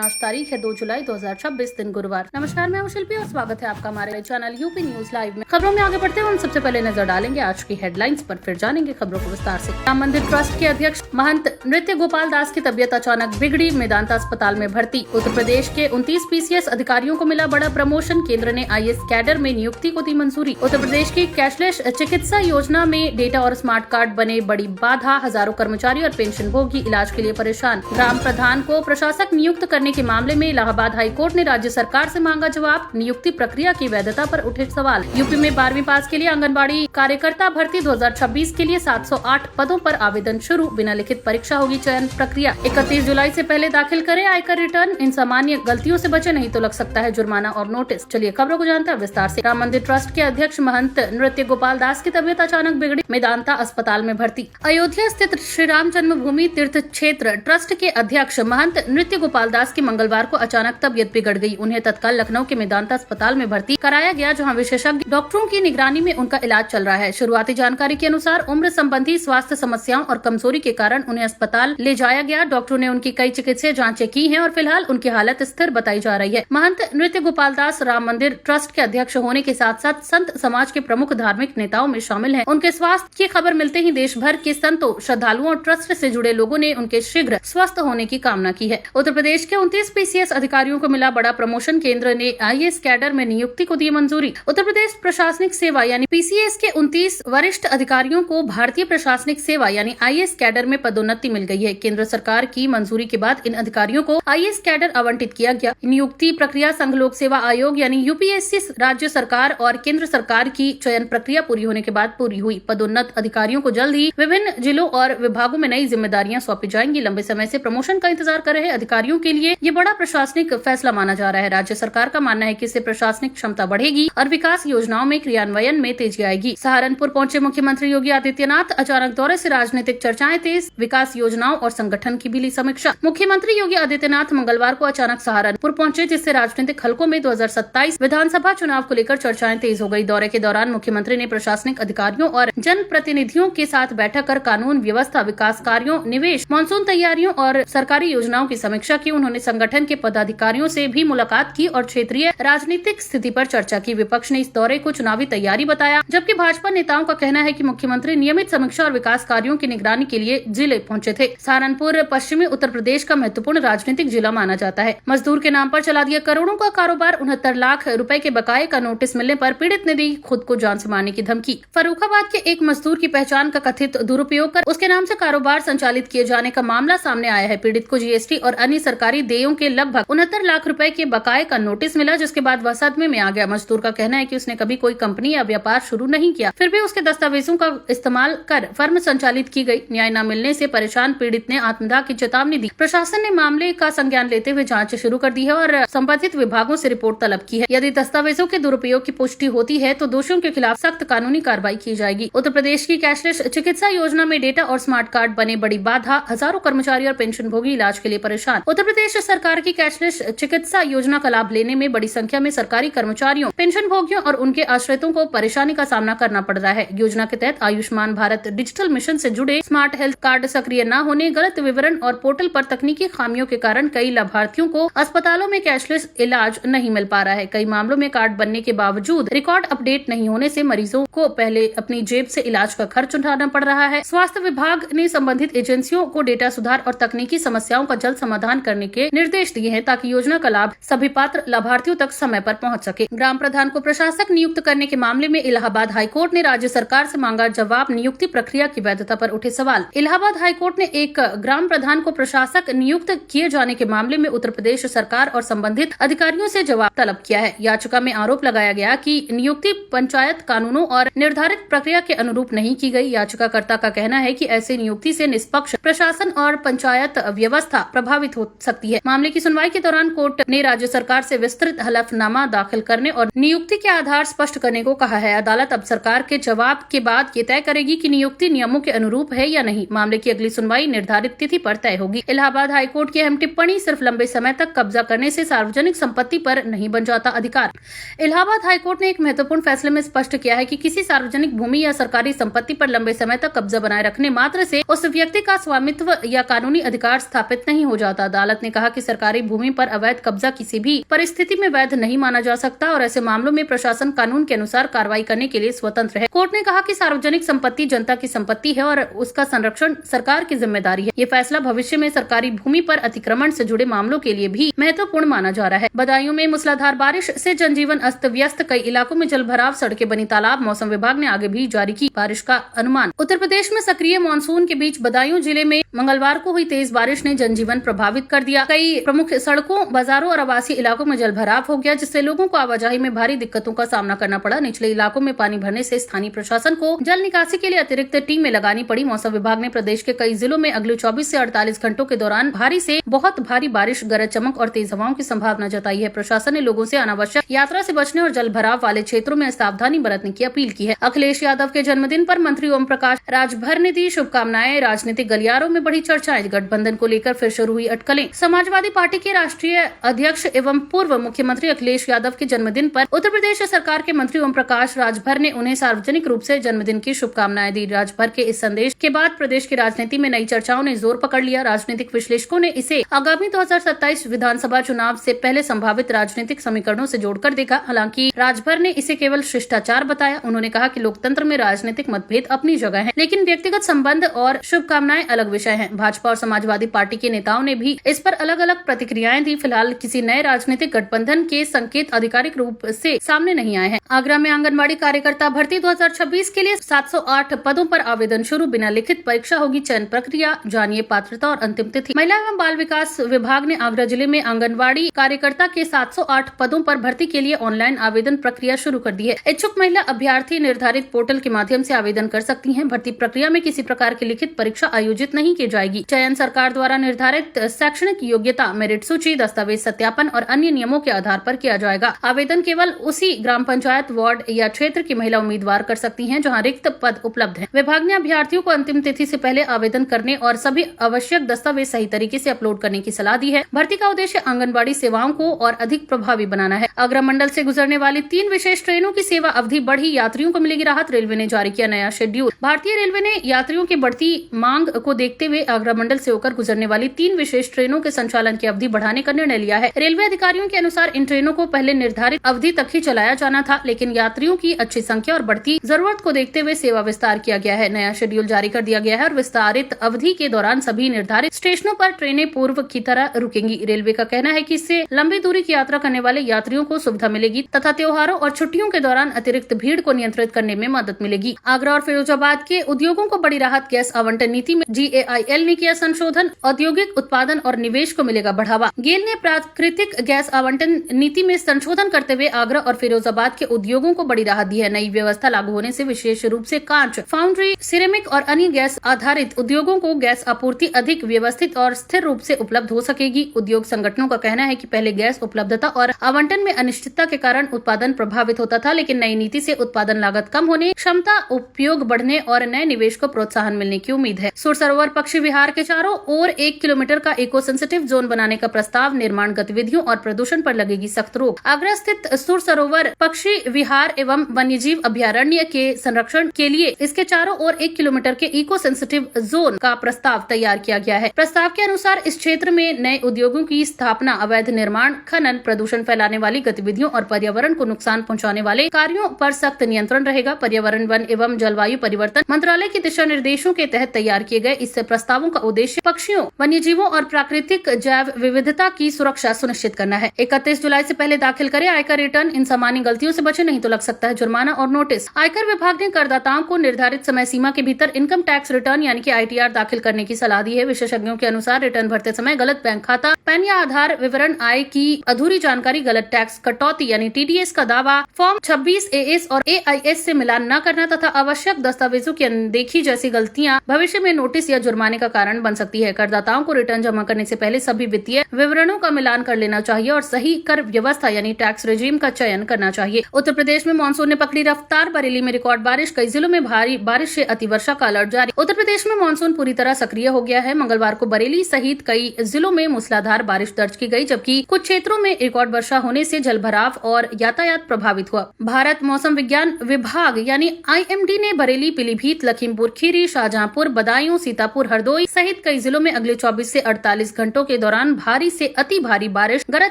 आज तारीख है 2 जुलाई 2026 दिन गुरुवार। नमस्कार, मैं हूं शिल्पी और स्वागत है आपका हमारे चैनल यूपी न्यूज लाइव में। खबरों में आगे बढ़ते हैं, हम सबसे पहले नजर डालेंगे आज की हेडलाइंस पर, फिर जानेंगे खबरों को विस्तार से। राम मंदिर ट्रस्ट के अध्यक्ष महंत नृत्य गोपाल दास की तबियत अचानक बिगड़ी, मेदांता अस्पताल में भर्ती। उत्तर प्रदेश के 29 पीसीएस अधिकारियों को मिला बड़ा प्रमोशन, केंद्र ने आईएएस कैडर में नियुक्ति को दी मंजूरी। उत्तर प्रदेश की कैशलेस चिकित्सा योजना में डेटा और स्मार्ट कार्ड बने बड़ी बाधा, हजारों कर्मचारी और पेंशन भोगी इलाज के लिए परेशान। ग्राम प्रधान को प्रशासक नियुक्त करने के मामले में इलाहाबाद हाईकोर्ट ने राज्य सरकार से मांगा जवाब, नियुक्ति प्रक्रिया की वैधता पर उठे सवाल। यूपी में 12वीं पास के लिए आंगनबाड़ी कार्यकर्ता भर्ती 2026 के लिए 708 पदों पर आवेदन शुरू, बिना लिखित परीक्षा होगी चयन प्रक्रिया। 31 जुलाई से पहले दाखिल करें आयकर रिटर्न, इन सामान्य गलतियों से बचे नहीं तो लग सकता है जुर्माना और नोटिस। चलिए खबरों को जानते हैं विस्तार से। राम मंदिर ट्रस्ट के अध्यक्ष महंत नृत्य गोपाल दास की तबियत अचानक बिगड़ी, मेदांता अस्पताल में भर्ती। अयोध्या स्थित श्री राम जन्मभूमि तीर्थ क्षेत्र ट्रस्ट के अध्यक्ष महंत नृत्य गोपाल दास की मंगलवार को अचानक तबियत बिगड़ गई। उन्हें तत्काल लखनऊ के मेदांता अस्पताल में भर्ती कराया गया, जहां विशेषज्ञ डॉक्टरों की निगरानी में उनका इलाज चल रहा है। शुरुआती जानकारी के अनुसार उम्र संबंधी स्वास्थ्य समस्याओं और कमजोरी के कारण उन्हें अस्पताल ले जाया गया। डॉक्टरों ने उनकी कई चिकित्सीय जांचें की हैं और फिलहाल उनकी हालत स्थिर बताई जा रही है। महंत नृत्य गोपाल दास राम मंदिर ट्रस्ट के अध्यक्ष होने के साथ साथ संत समाज के प्रमुख धार्मिक नेताओं में शामिल हैं। उनके स्वास्थ्य की खबर मिलते ही देश भर के संतों, श्रद्धालुओं और ट्रस्ट से जुड़े लोगों ने उनके शीघ्र स्वस्थ होने की कामना की है। उत्तर प्रदेश के 29 पीसीएस अधिकारियों को मिला बड़ा प्रमोशन, केंद्र ने आईएएस कैडर में नियुक्ति को दी मंजूरी। उत्तर प्रदेश प्रशासनिक सेवा यानी पीसीएस के 29 वरिष्ठ अधिकारियों को भारतीय प्रशासनिक सेवा यानी आईएएस कैडर में पदोन्नति मिल गई है। केंद्र सरकार की मंजूरी के बाद इन अधिकारियों को आईएएस कैडर आवंटित किया गया। नियुक्ति प्रक्रिया संघ लोक सेवा आयोग यानी यूपीएससी, राज्य सरकार और केंद्र सरकार की चयन प्रक्रिया पूरी होने के बाद पूरी हुई। पदोन्नत अधिकारियों को जल्द ही विभिन्न जिलों और विभागों में नई जिम्मेदारियां सौंपी जाएंगी। लंबे समय से प्रमोशन का इंतजार कर रहे अधिकारियों के लिए ये बड़ा प्रशासनिक फैसला माना जा रहा है। राज्य सरकार का मानना है कि इससे प्रशासनिक क्षमता बढ़ेगी और विकास योजनाओं में क्रियान्वयन में तेजी आएगी। सहारनपुर पहुंचे मुख्यमंत्री योगी आदित्यनाथ, अचानक दौरे से राजनीतिक चर्चाएं तेज, विकास योजनाओं और संगठन की भी ली समीक्षा। मुख्यमंत्री योगी आदित्यनाथ मंगलवार को अचानक सहारनपुर पहुंचे, जिससे राजनीतिक हलकों में 2027 विधानसभा चुनाव को लेकर चर्चाएं तेज हो गई। दौरे के दौरान मुख्यमंत्री ने प्रशासनिक अधिकारियों और जनप्रतिनिधियों के साथ बैठक कर कानून व्यवस्था, विकास कार्यों, निवेश, मानसून तैयारियों और सरकारी योजनाओं की समीक्षा की। उन्होंने संगठन के पदाधिकारियों से भी मुलाकात की और क्षेत्रीय राजनीतिक स्थिति पर चर्चा की। विपक्ष ने इस दौरे को चुनावी तैयारी बताया, जबकि भाजपा नेताओं का कहना है कि मुख्यमंत्री नियमित समीक्षा और विकास कार्यों की निगरानी के लिए जिले पहुंचे थे। सहारनपुर पश्चिमी उत्तर प्रदेश का महत्वपूर्ण राजनीतिक जिला माना जाता है। मजदूर के नाम पर चला दिया करोड़ों का कारोबार, 69 लाख रुपए के बकाये का नोटिस मिलने पर पीड़ित ने दी खुद को जान से मारने की धमकी। फर्रुखाबाद के एक मजदूर की पहचान का कथित दुरुपयोग कर उसके नाम से कारोबार संचालित किए जाने का मामला सामने आया है। पीड़ित को जीएसटी और अन्य सरकारी देयों के लगभग 69 लाख रुपए के बकाये का नोटिस मिला, जिसके बाद वह सदमे में आ गया। मजदूर का कहना है कि उसने कभी कोई कंपनी या व्यापार शुरू नहीं किया, फिर भी उसके दस्तावेजों का इस्तेमाल कर फर्म संचालित की गई। न्याय न मिलने से परेशान पीड़ित ने आत्मदाह की चेतावनी दी। प्रशासन ने मामले का संज्ञान लेते हुए जांच शुरू कर दी है और संबंधित विभागों से रिपोर्ट तलब की है। यदि दस्तावेजों के दुरुपयोग की पुष्टि होती है तो दोषियों के खिलाफ सख्त कानूनी कार्रवाई की जाएगी। उत्तर प्रदेश की कैशलेस चिकित्सा योजना में डेटा और स्मार्ट कार्ड बने बड़ी बाधा, हजारों कर्मचारी और पेंशन भोगी इलाज के लिए परेशान। उत्तर प्रदेश सरकार की कैशलेस चिकित्सा योजना का लाभ लेने में बड़ी संख्या में सरकारी कर्मचारियों, पेंशन भोगियों और उनके आश्रितों को परेशानी का सामना करना पड़ रहा है। योजना के तहत आयुष्मान भारत डिजिटल मिशन से जुड़े स्मार्ट हेल्थ कार्ड सक्रिय न होने, गलत विवरण और पोर्टल पर तकनीकी खामियों के कारण कई लाभार्थियों को अस्पतालों में कैशलेस इलाज नहीं मिल पा रहा है। कई मामलों में कार्ड बनने के बावजूद रिकॉर्ड अपडेट नहीं होने से मरीजों को पहले अपनी जेब से इलाज का खर्च उठाना पड़ रहा है। स्वास्थ्य विभाग ने संबंधित एजेंसियों को डेटा सुधार और तकनीकी समस्याओं का जल्द समाधान करने के निर्देश दिए हैं, ताकि योजना का लाभ सभी पात्र लाभार्थियों तक समय पर पहुंच सके। ग्राम प्रधान को प्रशासक नियुक्त करने के मामले में इलाहाबाद हाईकोर्ट ने राज्य सरकार से मांगा जवाब, नियुक्ति प्रक्रिया की वैधता पर उठे सवाल। इलाहाबाद हाईकोर्ट ने एक ग्राम प्रधान को प्रशासक नियुक्त किए जाने के मामले में उत्तर प्रदेश सरकार और संबंधित अधिकारियों से जवाब तलब किया है। याचिका में आरोप लगाया गया कि नियुक्ति पंचायत कानूनों और निर्धारित प्रक्रिया के अनुरूप नहीं की गई। याचिकाकर्ता का कहना है कि ऐसे नियुक्ति से निष्पक्ष प्रशासन और पंचायत व्यवस्था प्रभावित हो सकती है। मामले की सुनवाई के दौरान कोर्ट ने राज्य सरकार से विस्तृत हलफनामा दाखिल करने और नियुक्ति के आधार स्पष्ट करने को कहा है। अदालत अब सरकार के जवाब के बाद ये तय करेगी कि नियुक्ति नियमों के अनुरूप है या नहीं। मामले की अगली सुनवाई निर्धारित तिथि पर तय होगी। इलाहाबाद हाईकोर्ट की अहम टिप्पणी, सिर्फ लंबे समय तक कब्जा करने से सार्वजनिक संपत्ति पर नहीं बन जाता अधिकार। इलाहाबाद हाईकोर्ट ने एक महत्वपूर्ण फैसले में स्पष्ट किया है कि किसी सार्वजनिक भूमि या सरकारी संपत्ति पर लंबे समय तक कब्जा बनाए रखने मात्र से उस व्यक्ति का स्वामित्व या कानूनी अधिकार स्थापित नहीं हो जाता। अदालत ने कहा कि कि सरकारी भूमि पर अवैध कब्जा किसी भी परिस्थिति में वैध नहीं माना जा सकता और ऐसे मामलों में प्रशासन कानून के अनुसार कार्रवाई करने के लिए स्वतंत्र है। कोर्ट ने कहा कि सार्वजनिक संपत्ति जनता की संपत्ति है और उसका संरक्षण सरकार की जिम्मेदारी है। ये फैसला भविष्य में सरकारी भूमि पर अतिक्रमण से जुड़े मामलों के लिए भी महत्वपूर्ण माना जा रहा है। बदायूं में मूसलाधार बारिश से जनजीवन अस्त व्यस्त, कई इलाकों में जलभराव, सड़कें बनी तालाब। मौसम विभाग ने आगे भी जारी की बारिश का अनुमान। उत्तर प्रदेश में सक्रिय मानसून के बीच बदायूं जिले में मंगलवार को हुई तेज बारिश ने जनजीवन प्रभावित कर दिया। कई प्रमुख सड़कों, बाजारों और आवासीय इलाकों में जलभराव हो गया, जिससे लोगों को आवाजाही में भारी दिक्कतों का सामना करना पड़ा। निचले इलाकों में पानी भरने से स्थानीय प्रशासन को जल निकासी के लिए अतिरिक्त टीमें लगानी पड़ी। मौसम विभाग ने प्रदेश के कई जिलों में अगले 24 से 48 घंटों के दौरान भारी से बहुत भारी बारिश, गरज चमक और तेज हवाओं की संभावना जताई है। प्रशासन ने लोगों से अनावश्यक यात्रा से बचने और जलभराव वाले क्षेत्रों में सावधानी बरतने की अपील की है। अखिलेश यादव के जन्मदिन पर मंत्री ओम प्रकाश राजभर ने दी शुभकामनाएं। राजनीतिक गलियारों में बढ़ी चर्चाएं, गठबंधन को लेकर फिर शुरू हुई अटकलें। समाजवादी पार्टी के राष्ट्रीय अध्यक्ष एवं पूर्व मुख्यमंत्री अखिलेश यादव के जन्मदिन पर उत्तर प्रदेश सरकार के मंत्री ओम प्रकाश राजभर ने उन्हें सार्वजनिक रूप से जन्मदिन की शुभकामनाएं दी। राजभर के इस संदेश के बाद प्रदेश की राजनीति में नई चर्चाओं ने जोर पकड़ लिया। राजनीतिक विश्लेषकों ने इसे आगामी 2027 विधानसभा चुनाव से पहले संभावित राजनीतिक समीकरणों से जोड़कर देखा। हालांकि राजभर ने इसे केवल शिष्टाचार बताया। उन्होंने कहा कि लोकतंत्र में राजनीतिक मतभेद अपनी जगह है, लेकिन व्यक्तिगत संबंध और शुभकामनाएं अलग विषय हैं। भाजपा और समाजवादी पार्टी के नेताओं ने भी इस पर अलग अलग प्रतिक्रियाएं दी। फिलहाल किसी नए राजनीतिक गठबंधन के संकेत आधिकारिक रूप से सामने नहीं आए हैं। आगरा में आंगनबाड़ी कार्यकर्ता भर्ती 2026 के लिए 708 पदों पर आवेदन शुरू, बिना लिखित परीक्षा होगी चयन प्रक्रिया। जानिए पात्रता और अंतिम तिथि। महिला एवं बाल विकास विभाग ने आगरा जिले में आंगनबाड़ी कार्यकर्ता के 708 पदों पर भर्ती के लिए ऑनलाइन आवेदन प्रक्रिया शुरू कर दी है। इच्छुक महिला अभ्यर्थी निर्धारित पोर्टल के माध्यम से आवेदन कर सकती हैं। भर्ती प्रक्रिया में किसी प्रकार की लिखित परीक्षा आयोजित नहीं की जाएगी। चयन सरकार द्वारा निर्धारित शैक्षणिक योग्यता, मेरिट सूची, दस्तावेज सत्यापन और अन्य नियमों के आधार पर किया जाएगा। आवेदन केवल उसी ग्राम पंचायत, वार्ड या क्षेत्र की महिला उम्मीदवार कर सकती हैं जहां रिक्त पद उपलब्ध हैं। विभाग ने अभ्यर्थियों को अंतिम तिथि से पहले आवेदन करने और सभी आवश्यक दस्तावेज सही तरीके से अपलोड करने की सलाह दी है। भर्ती का उद्देश्य आंगनबाड़ी सेवाओं को और अधिक प्रभावी बनाना है। आगरा मंडल से गुजरने वाली 3 विशेष ट्रेनों की सेवा अवधि बढ़ी, यात्रियों को मिलेगी राहत। रेलवे ने जारी किया नया शेड्यूल। भारतीय रेलवे ने यात्रियों की बढ़ती मांग को देखते हुए आगरा मंडल से होकर गुजरने वाली 3 विशेष ट्रेनों के संचालन की अवधि बढ़ाने का निर्णय लिया है। रेलवे अधिकारियों के अनुसार इन ट्रेनों को पहले निर्धारित अवधि तक ही चलाया जाना था, लेकिन यात्रियों की अच्छी संख्या और बढ़ती जरूरत को देखते हुए सेवा विस्तार किया गया है। नया शेड्यूल जारी कर दिया गया है और विस्तारित अवधि के दौरान सभी निर्धारित स्टेशनों पर ट्रेनें पूर्व की तरह रुकेंगी। रेलवे का कहना है कि इससे लंबी दूरी की यात्रा करने वाले यात्रियों को सुविधा मिलेगी तथा त्योहारों और छुट्टियों के दौरान अतिरिक्त भीड़ को नियंत्रित करने में मदद मिलेगी। आगरा और फिरोजाबाद के उद्योगों को बड़ी राहत। गैस आवंटन नीति में GAIL ने किया संशोधन, औद्योगिक उत्पादन और निवेश को मिलेगा बढ़ावा। गेल ने प्राकृतिक गैस आवंटन नीति में संशोधन करते हुए आगरा और फिरोजाबाद के उद्योगों को बड़ी राहत दी है। नई व्यवस्था लागू होने से विशेष रूप से कांच, फाउंड्री, सिरेमिक और अन्य गैस आधारित उद्योगों को गैस आपूर्ति अधिक व्यवस्थित और स्थिर रूप से उपलब्ध हो सकेगी। उद्योग संगठनों का कहना है कि पहले गैस उपलब्धता और आवंटन में अनिश्चितता के कारण उत्पादन प्रभावित होता था, लेकिन नई नीति से उत्पादन लागत कम होने, क्षमता उपयोग बढ़ने और नए निवेश को प्रोत्साहन मिलने की उम्मीद है। सुर सरोवर पक्षी विहार के चारों ओर 1 किलोमीटर का इको सेंसिटिव जोन बनाने का प्रस्ताव। निर्माण गतिविधियों और प्रदूषण पर लगेगी सख्त रोक। आगरा स्थित सुर सरोवर पक्षी विहार एवं वन्यजीव अभ्यारण्य के संरक्षण के लिए इसके चारों ओर 1 किलोमीटर के इको सेंसिटिव जोन का प्रस्ताव तैयार किया गया है। प्रस्ताव के अनुसार इस क्षेत्र में नए उद्योगों की स्थापना, अवैध निर्माण, खनन, प्रदूषण फैलाने वाली गतिविधियों और पर्यावरण को नुकसान पहुंचाने वाले कार्यों पर सख्त नियंत्रण रहेगा। पर्यावरण, वन एवं जलवायु परिवर्तन मंत्रालय के दिशा निर्देशों के तहत तैयार किए गए इस प्रस्तावों का उद्देश्य पक्षियों, वन्यजीवों और प्राकृतिक जैव विविधता की सुरक्षा सुनिश्चित करना है। 31 जुलाई से पहले दाखिल करें आयकर रिटर्न। इन सामान्य गलतियों से बचे, नहीं तो लग सकता है जुर्माना और नोटिस। आयकर विभाग ने करदाताओं को निर्धारित समय सीमा के भीतर इनकम टैक्स रिटर्न यानी कि ITR दाखिल करने की सलाह दी है। विशेषज्ञों के अनुसार रिटर्न भरते समय गलत बैंक खाता, पैन या आधार विवरण, आय की अधूरी जानकारी, गलत टैक्स कटौती यानी TDS का दावा, फॉर्म 26 AS और AIS से मिलान न करना तथा आवश्यक दस्तावेजों की अनदेखी जैसी गलतियां भविष्य में नोटिस या जुर्माने का कारण बन सकती है। करदाताओं को रिटर्न जमा करने से पहले सभी वित्तीय विवरणों का मिलान कर लेना चाहिए और सही कर व्यवस्था यानी टैक्स रेजिम का चयन करना चाहिए। उत्तर प्रदेश में मानसून ने पकड़ी रफ्तार। बरेली में रिकॉर्ड बारिश, कई जिलों में भारी बारिश से अतिवर्षा का अलर्ट जारी। उत्तर प्रदेश में मानसून पूरी तरह सक्रिय हो गया है। मंगलवार को बरेली सहित कई जिलों में मूसलाधार बारिश दर्ज की गई, जबकि कुछ क्षेत्रों में रिकॉर्ड वर्षा होने से जलभराव और यातायात प्रभावित हुआ। भारत मौसम विज्ञान विभाग यानी IMD ने बरेली, पीलीभीत, लखीमपुर खीरी, शाहजहांपुर, बदायूं, सीतापुर, हरदोई सहित कई जिलों में अगले 24 से 48 घंटों के दौरान भारी से अति भारी बारिश, गरज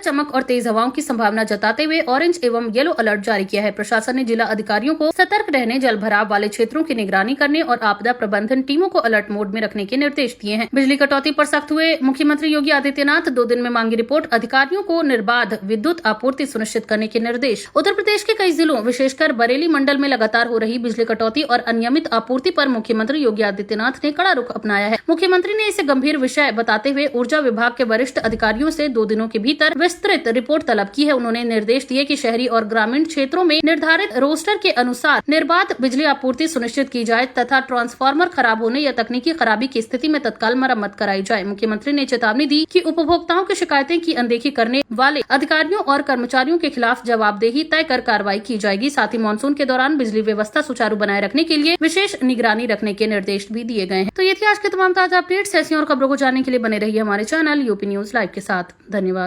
चमक और तेज हवाओं की संभावना जताते हुए ऑरेंज एवं येलो अलर्ट जारी किया है। प्रशासन ने जिला अधिकारियों को सतर्क रहने, जल भराव वाले क्षेत्रों की निगरानी करने और आपदा प्रबंधन टीमों को अलर्ट मोड में रखने के निर्देश दिए हैं। बिजली कटौती पर सख्त हुए मुख्यमंत्री योगी आदित्यनाथ 2 दिन में मांगी रिपोर्ट, अधिकारियों को निर्बाध विद्युत आपूर्ति सुनिश्चित करने के निर्देश। उत्तर प्रदेश के कई जिलों विशेषकर बरेली मंडल में लगातार हो रही बिजली कटौती और अनियमित आपूर्ति पर मुख्यमंत्री योगी आदित्यनाथ ने कड़ा रुख अपनाया है। मुख्यमंत्री ने इसे गंभीर विषय बताते हुए ऊर्जा विभाग के वरिष्ठ अधिकारियों से 2 दिनों के भीतर विस्तृत रिपोर्ट तलब की है। उन्होंने निर्देश दिए कि शहरी और ग्रामीण क्षेत्रों में निर्धारित रोस्टर के अनुसार निर्बाध बिजली आपूर्ति सुनिश्चित की जाए तथा ट्रांसफार्मर खराब होने या तकनीकी खराबी की स्थिति में तत्काल मरम्मत कराई जाए। मुख्यमंत्री ने चेतावनी दी कि उपभोक्ताओं की शिकायतें की अनदेखी करने वाले अधिकारियों और कर्मचारियों के खिलाफ जवाबदेही तय कर कार्रवाई की जाएगी। साथ ही मानसून के दौरान बिजली व्यवस्था सुचारू बनाए रखने के लिए विशेष निगरानी रखने के निर्देश भी दिए गए हैं। तो ये थी आज के तमाम ताजा अपडेट्स। ऐसी और खबरों को जानने के लिए बने रहिए हमारे चैनल यूपी न्यूज लाइव के साथ। धन्यवाद।